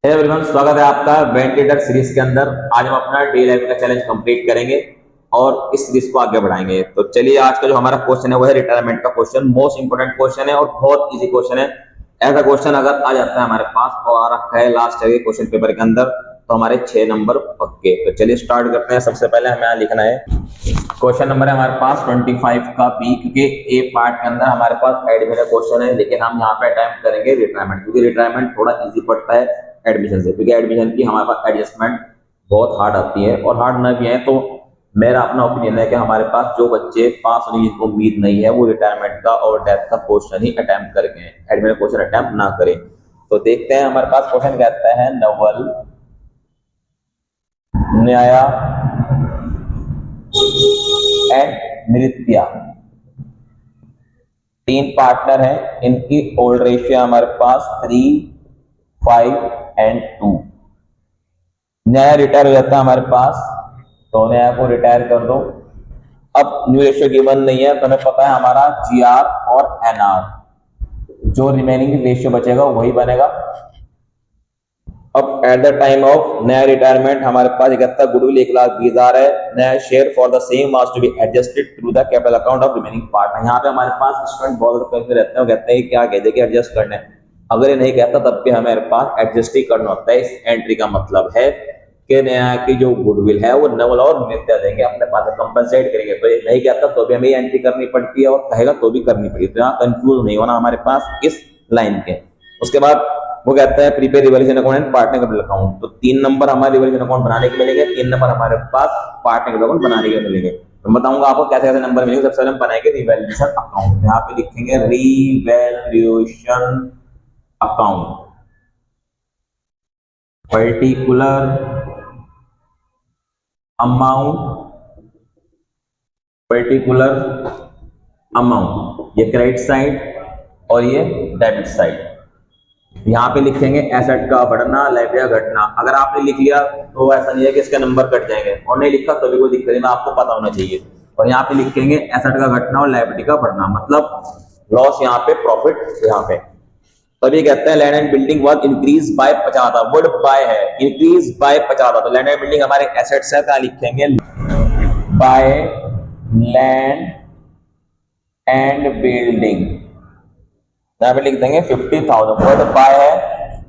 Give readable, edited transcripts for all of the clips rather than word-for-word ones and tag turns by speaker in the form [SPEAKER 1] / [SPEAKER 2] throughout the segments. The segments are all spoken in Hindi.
[SPEAKER 1] हे एवरीवन, स्वागत है आपका वेंटिलेटर सीरीज के अंदर। आज हम अपना डे लाइफ का चैलेंज कंप्लीट करेंगे और इस सीरीज को आगे बढ़ाएंगे। तो चलिए, आज का जो हमारा क्वेश्चन है वो है रिटायरमेंट का क्वेश्चन। मोस्ट इंपोर्टेंट क्वेश्चन है और बहुत इजी क्वेश्चन है। ऐसा क्वेश्चन अगर आ जाता है हमारे पास और आ रखा है लास्ट ईयर के क्वेश्चन पेपर के अंदर, तो हमारे 6 नंबर पक्के। तो चलिए स्टार्ट करते हैं। सबसे पहले हमें यहाँ लिखना है क्वेश्चन नंबर है हमारे पास 25 का बी, क्योंकि ए पार्ट के अंदर हमारे पास एडमिशन क्वेश्चन है, लेकिन हम यहाँ पे अटेम्प्ट करेंगे रिटायरमेंट, क्योंकि रिटायरमेंट थोड़ा इजी पड़ता है एडमिशन से, क्योंकि एडमिशन की हमारे पास एडजस्टमेंट बहुत हार्ड आती है। और हार्ड ना भी है तो मेरा अपना ओपिनियन है कि हमारे पास जो बच्चे पास होने की उम्मीद नहीं है वो रिटायरमेंट का और डेथ का क्वेश्चन ही अटेम्प्ट करके एडमिशन क्वेश्चन अटेम्प्ट ना करें। तो देखते हैं हमारे पास क्वेश्चन कहता है नवल, न्याया एंड नृत्या 3 पार्टनर हैं। इनकी ओल्ड रेशियो हमारे पास 3, 5 एंड 2। न्याया रिटायर हो जाता है हमारे पास, तो न्याया को रिटायर कर दो। अब न्यू रेशियो गिवन नहीं है, तो हमें पता है हमारा जीआर और एनआर, जो रिमेनिंग रेशियो बचेगा वही बनेगा। अब एट द टाइम ऑफ नया रिटायरमेंट हमारे पास 71 गुडविल 1,20,000 है। नया share for the same was to be adjusted through the capital account of remaining partner. यहाँ पे हमारे पास स्टूडेंट बहुत करते रहते हैं, कहते हैं क्या कहते हैं कि एडजस्ट करना है। अगर ये नहीं कहता तब भी हमारे पास एडजस्ट ही करना होता है। इस एंट्री का मतलब है कि नया की जो गुडविल है वो नवल और नित्या देंगे, अपने पास कंपनसेट करेंगे। तो ये नहीं कहता तो भी हमें एंट्री करनी पड़ती है, और कहेगा तो भी करनी पड़ती है। तो यहाँ कंफ्यूज नहीं होना हमारे पास इस लाइन के। उसके बाद वो कहता है prepaid revolution account and partner capital account. तो 3 नंबर हमारे रिवॉल्यूशन अकाउंट बनाने के मिलेंगे, 3 नंबर हमारे पास पार्टनर कैपिटल अकाउंट बनाने के मिलेंगे। तो बताऊंगा आपको कैसे कैसे नंबर मिलेंगे। सबसे पहले हम बनाएंगे रिवॉल्यूशन अकाउंट। यहाँ पे लिखेंगे रिवॉल्यूशन अकाउंट, पर्टिकुलर अमाउंट, ये क्रेडिट साइड और ये डेबिट साइड। यहाँ पे लिखेंगे एसेट का बढ़ना, लायबिलिटी का घटना। अगर आपने लिख लिया तो ऐसा नहीं है कि इसके नंबर कट जाएंगे, और नहीं लिखा तो भी कोई दिक्कत नहीं, आपको पता होना चाहिए। और यहाँ पे लिखेंगे एसेट का घटना और लायबिलिटी का बढ़ना, मतलब लॉस यहाँ पे, प्रॉफिट यहाँ पे। तभी कहते हैं land and building worth increase by 50 था, वर्ड बाय है, इंक्रीज बाय 50 था। तो लैंड एंड बिल्डिंग हमारे एसेट्स है, क्या लिखेंगे बाय लैंड एंड बिल्डिंग। यहाँ पे लिख देंगे 50,000, वर्ड बाय है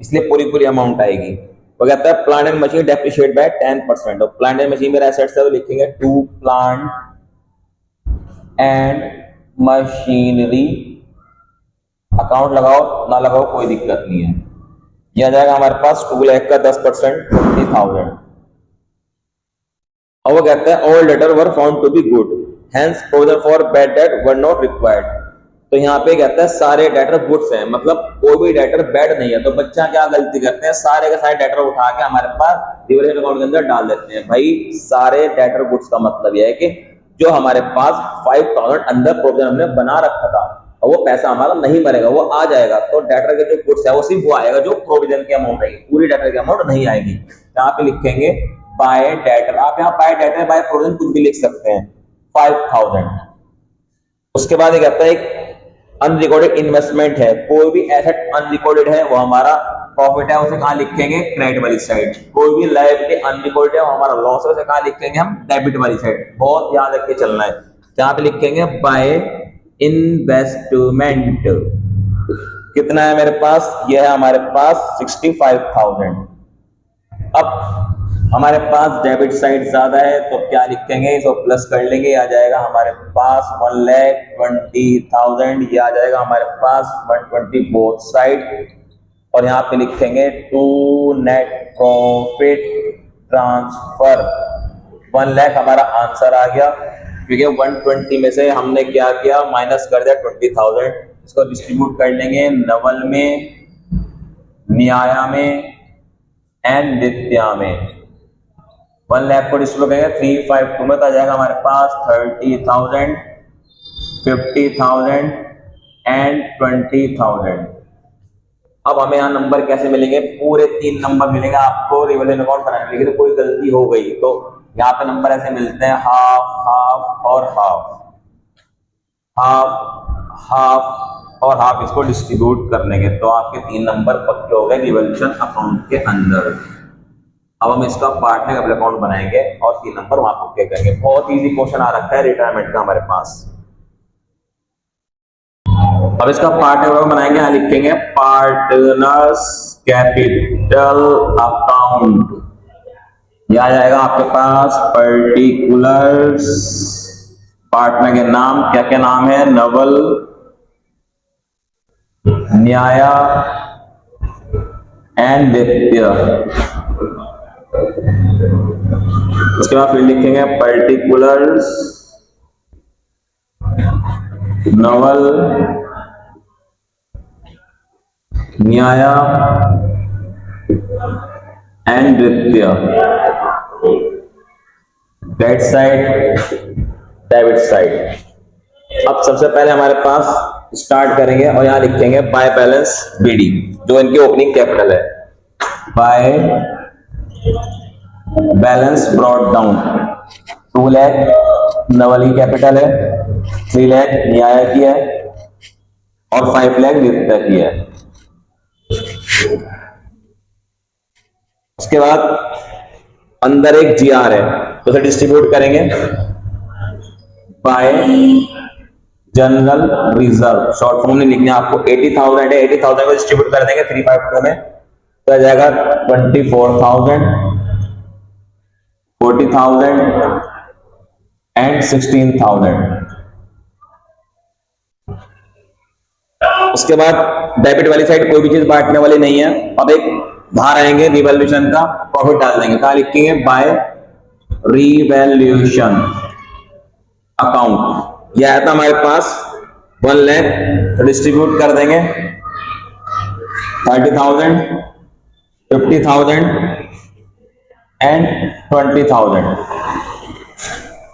[SPEAKER 1] इसलिए पूरी अमाउंट आएगी। वो कहता है plant and machine depreciate by 10%। और प्लांट एंड मशीन मेरा एसेट्स है, तो लिखेंगे to plant and machinery. Account लगाओ ना लगाओ कोई दिक्कत नहीं है। यह आ जाएगा हमारे पास 2 लाख का 10%, 20,000। और वो कहता है all debtor were found to be good, hence provision for bad debt were not required. तो यहाँ पे कहता है सारे डेटर गुड्स हैं, मतलब कोई भी डेटर बैड नहीं है। तो बच्चा क्या गलती करते हैं, सारे के सारे डेटर उठा के हमारे पास रिवॉल्यूशन अकाउंट के अंदर डाल देते हैं। भाई सारे डेटर गुड्स का मतलब यह है कि जो हमारे पास 5,000 अंदर प्रोविजन हमने बना रखा था, और वो पैसा हमारा नहीं मरेगा, वो आ जाएगा। तो डेटर के जो गुड्स है वो सिर्फ वो आएगा जो प्रोविजन की अमाउंट आएगी, पूरी डेटर की अमाउंट नहीं आएगी। यहाँ पे लिखेंगे बाय डेटर। आप यहाँ बाय डेटर बाय प्रोविजन कुछ भी लिख सकते हैं, 5,000। उसके बाद ये कहता है एक अनरिकॉर्डेड इन्वेस्टमेंट है, कोई भी एसेट अनरिकॉर्डेड है वो हमारा प्रॉफिट है, उसे कहाँ लिखेंगे क्रेडिट वाली साइड। कोई भी लायबिलिटी अनरिकॉर्डेड है वो हमारा लॉस है, उसे कहाँ लिखेंगे हम डेबिट वाली साइड। बहुत याद रख के चलना है। यहाँ पे लिखेंगे बाय इन्वेस्टमेंट। कितना है मेरे पास, यह है हमारे पास 65,000। अब हमारे पास डेबिट साइड ज्यादा है तो क्या लिखेंगे, इसको प्लस कर लेंगे, आ जाएगा हमारे पास 1,20,000। ये आ जाएगा हमारे पास 120 बोथ साइड। और यहाँ पे लिखेंगे to net profit transfer. 1 lakh हमारा आंसर आ गया, क्योंकि 120 में से हमने क्या किया, माइनस कर दिया 20,000। इसको डिस्ट्रीब्यूट कर लेंगे नवल में, न्याया में एंड नित्या में। 1 लाख को डिस्ट्रीब्यूट करेंगे 352 में, तो आ जाएगा हमारे पास 30,000, 50,000 एंड 20,000। अब हमें यहाँ नंबर कैसे मिलेंगे, पूरे 3 नंबर मिलेंगे आपको रिवॉल्यूशन अकाउंट बनाने के लिए। कोई गलती हो गई तो यहाँ पे नंबर ऐसे मिलते हैं, हाफ हाफ और हाफ, हाफ हाफ और हाफ इसको डिस्ट्रीब्यूट कर लेंगे, तो आपके 3 नंबर पक्के हो गए रिवॉल्यूशन अकाउंट के अंदर। अब हम इसका पार्टनर अकाउंट बनाएंगे और 3 नंबर वहां पक्के करेंगे। बहुत इजी क्वेश्चन आ रखा है रिटायरमेंट का हमारे पास। अब इसका पार्टनर अकाउंट बनाएंगे, यहां लिखेंगे पार्टनर्स कैपिटल अकाउंट। यह आ जाएगा आपके पास पर्टिकुलर्स, पार्टनर के नाम क्या क्या नाम है, नवल, न्याया एंड नित्य। उसके बाद फिर लिखेंगे पर्टिकुलर्स, नवल, न्याया एंड नृत्य, क्रेडिट साइड, डेबिट साइड। अब सबसे पहले हमारे पास स्टार्ट करेंगे और यहां लिखेंगे बाय बैलेंस बीडी, जो इनकी ओपनिंग कैपिटल है। By balance brought down, 2 lakh Naval की कैपिटल है, 3 लाख न्याय की है और 5 लाख नृत्य की है। उसके बाद अंदर एक जीआर है, तो उसे डिस्ट्रीब्यूट करेंगे bye general reserve, short form में लिखना है आपको। 80,000 है, 80,000 को डिस्ट्रीब्यूट कर देंगे 352 में, तो आ जाएगा 24,000, 40,000 एंड 16,000। उसके बाद डेबिट वाली साइड कोई भी चीज बांटने वाली नहीं है। अब एक बाहर आएंगे रिवॉल्यूशन का प्रॉफिट डाल देंगे, कहा लिखेंगे बाय रिवॉल्यूशन अकाउंट। यह आया था हमारे पास 1 लाख, डिस्ट्रीब्यूट कर देंगे 30,000, 50,000 एंड 20,000।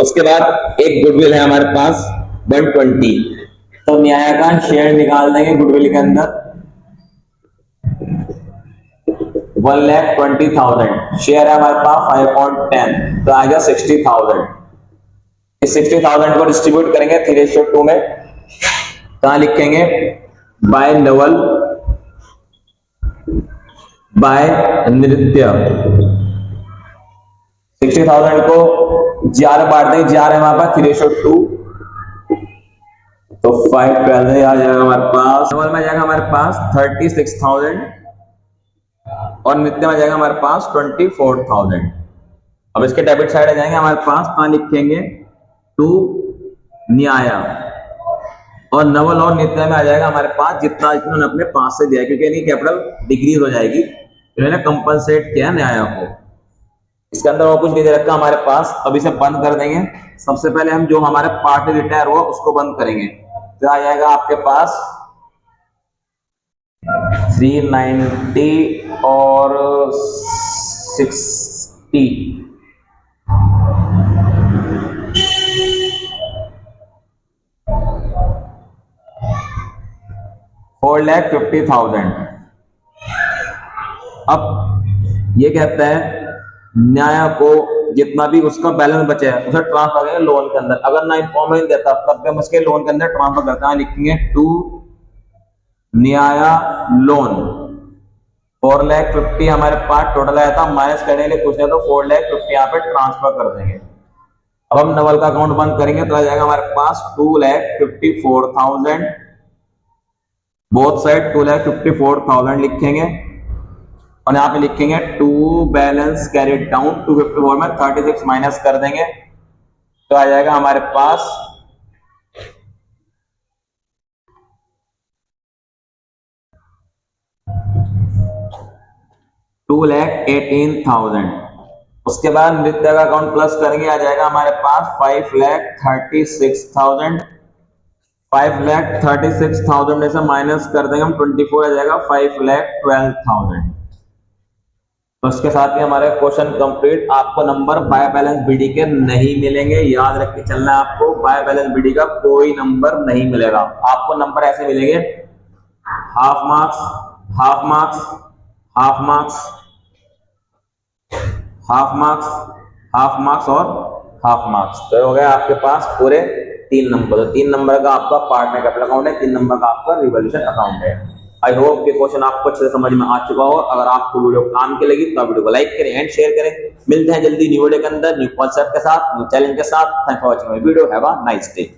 [SPEAKER 1] उसके बाद एक गुडविल है हमारे पास 120, तो न्याय का शेयर निकाल देंगे गुडविल के अंदर। 1,20,000 शेयर है हमारे पास 5.10, तो आ गया 60,000। इस 60,000 को डिस्ट्रीब्यूट करेंगे 3:2 में, कहां लिखेंगे बाय नवल, बाय नृत्य। 60,000 को जीआर बांट देंगे, जीआर है हमारे पास 3:2, तो 512 आ जाएगा हमारे पास। नवल में जाएगा हमारे पास 36,000 और नृत्य में जाएगा हमारे पास 24,000। अब इसके डेबिट साइड आ जाएंगे हमारे पास, कहां लिखेंगे टू न्याया, और नवल और नृत्य में आ जाएगा हमारे पास जितना इन्होंने अपने पास से दिया, क्योंकि इनकी कैपिटल डिक्रीज हो जाएगी, इन्होंने कंपनसेट किया न्याया को। इसके अंदर और कुछ नहीं दे रखा हमारे पास। अब इसे बंद कर देंगे। सबसे पहले हम जो हमारे पार्टनर रिटायर हुआ उसको बंद करेंगे, तो आ जाएगा आपके पास 390 और 60, 4,50,000। अब ये कहता है न्याय को जितना भी उसका बैलेंस बचे है उसे ट्रांसफर करेंगे लोन के अंदर। अगर ना इन्फॉर्मेशन देता तब भी हम उसके लोन के अंदर ट्रांसफर करते हैं, लिखेंगे टू न्याया लोन। 4,50,000 हमारे पास टोटल आया था, माइनस करने के लिए कुछ नहीं तो 4,50,000 यहाँ पे ट्रांसफर कर देंगे। अब हम नवल का अकाउंट बंद करेंगे तो आ जाएगा हमारे पास 2,54,000, बोथ साइड 2,54,000 लिखेंगे और यहाँ पे लिखेंगे टू बैलेंस कैरिड डाउन 254 में 36 माइनस कर देंगे, तो आ जाएगा हमारे पास 2,18,000। उसके बाद नृत्य का अकाउंट प्लस करेंगे, आ जाएगा हमारे पास 5,36,000। 5,36,000 में से माइनस कर देंगे हम 24, आ जाएगा 5,12,000। तो इसके साथ ही हमारे क्वेश्चन कंप्लीट। आपको नंबर बाय बैलेंस बीडी के नहीं मिलेंगे, याद रख के चलना है आपको। बाय बैलेंस बीडी का कोई नंबर नहीं मिलेगा आपको। नंबर ऐसे मिलेंगे half marks, half marks, half marks, half marks, half marks और हाफ मार्क्स। तो हो गया आपके पास पूरे 3 नंबर, तो 3 नंबर का आपका पार्टनर कैपिटल अकाउंट है, 3 नंबर का आपका रिवॉल्यूशन अकाउंट है। आई होप कि क्वेश्चन आपको अच्छे से समझ में आ चुका हो। अगर आपको वीडियो काम की लगी तो वीडियो को लाइक करें एंड शेयर करें। मिलते हैं जल्दी न्यू वीडियो के अंदर, न्यू कॉन्सेप्ट के साथ, न्यू चैलेंज के साथ। Thanks for watching my video, have a nice day.